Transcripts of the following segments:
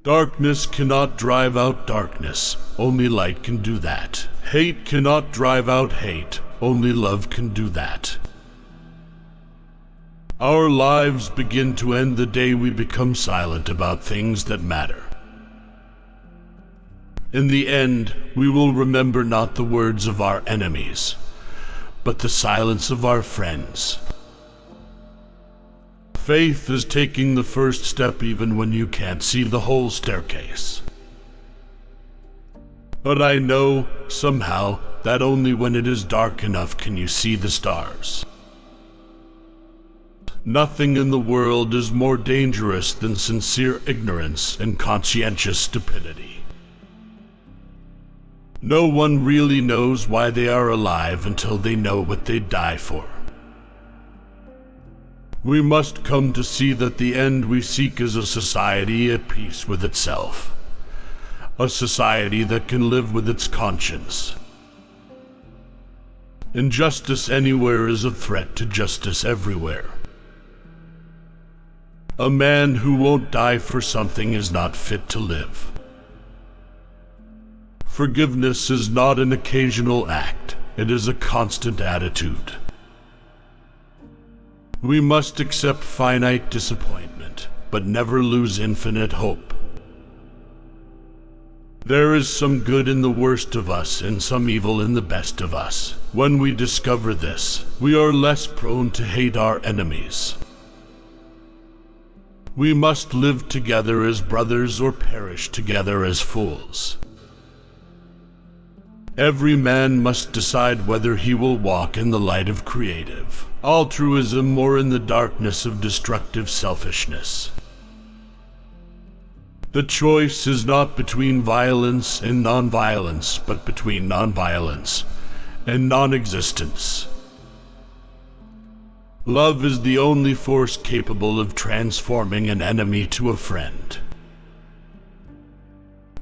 Darkness cannot drive out darkness, only light can do that. Hate cannot drive out hate, only love can do that. Our lives begin to end the day we become silent about things that matter. In the end, we will remember not the words of our enemies, but the silence of our friends. Faith is taking the first step even when you can't see the whole staircase. But I know, somehow, that only when it is dark enough can you see the stars. Nothing in the world is more dangerous than sincere ignorance and conscientious stupidity. No one really knows why they are alive until they know what they'd die for. We must come to see that the end we seek is a society at peace with itself. A society that can live with its conscience. Injustice anywhere is a threat to justice everywhere. A man who won't die for something is not fit to live. Forgiveness is not an occasional act, it is a constant attitude. We must accept finite disappointment, but never lose infinite hope. There is some good in the worst of us and some evil in the best of us. When we discover this, we are less prone to hate our enemies. We must live together as brothers or perish together as fools. Every man must decide whether he will walk in the light of creative altruism or in the darkness of destructive selfishness. The choice is not between violence and nonviolence, but between nonviolence and non-existence. Love is the only force capable of transforming an enemy to a friend.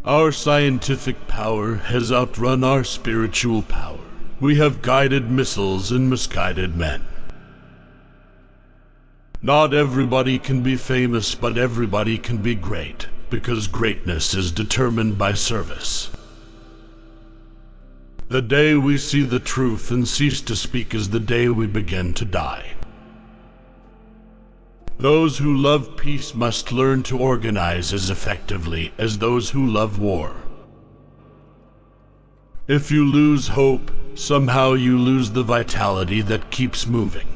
Our scientific power has outrun our spiritual power. We have guided missiles and misguided men. Not everybody can be famous, but everybody can be great, because greatness is determined by service. The day we see the truth and cease to speak is the day we begin to die. Those who love peace must learn to organize as effectively as those who love war. If you lose hope, somehow you lose the vitality that keeps moving.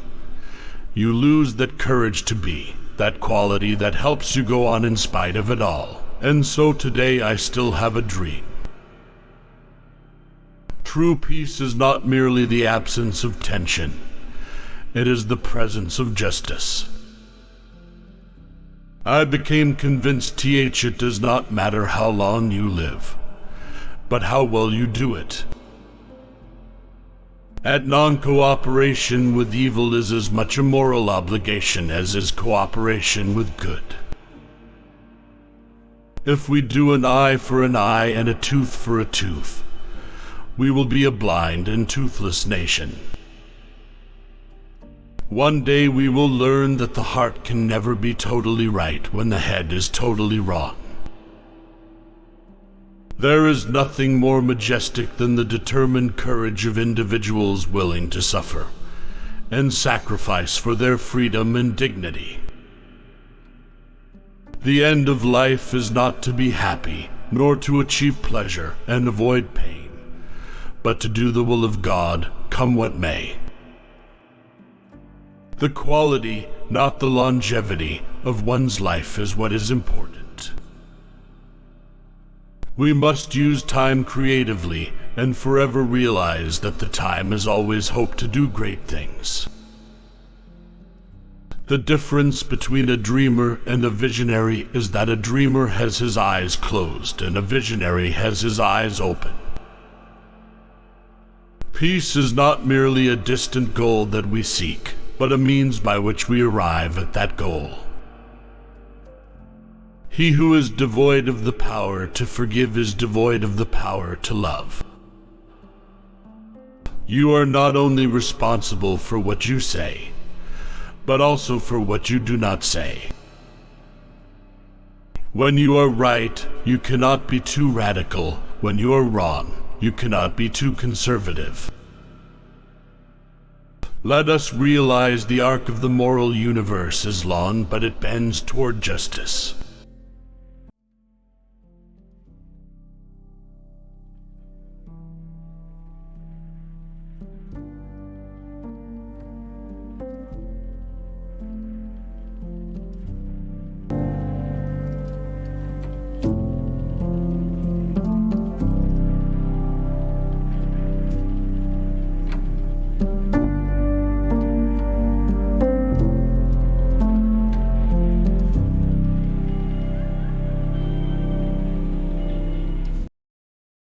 You lose that courage to be, that quality that helps you go on in spite of it all. And so today I still have a dream. True peace is not merely the absence of tension. It is the presence of justice. I became convinced it does not matter how long you live, but how well you do it. At non-cooperation with evil is as much a moral obligation as is cooperation with good. If we do an eye for an eye and a tooth for a tooth, we will be a blind and toothless nation. One day we will learn that the heart can never be totally right when the head is totally wrong. There is nothing more majestic than the determined courage of individuals willing to suffer and sacrifice for their freedom and dignity. The end of life is not to be happy, nor to achieve pleasure and avoid pain, but to do the will of God, come what may. The quality, not the longevity, of one's life is what is important. We must use time creatively and forever realize that the time is always hope to do great things. The difference between a dreamer and a visionary is that a dreamer has his eyes closed and a visionary has his eyes open. Peace is not merely a distant goal that we seek, but a means by which we arrive at that goal. He who is devoid of the power to forgive is devoid of the power to love. You are not only responsible for what you say, but also for what you do not say. When you are right, you cannot be too radical. When you are wrong, you cannot be too conservative. Let us realize the arc of the moral universe is long, but it bends toward justice.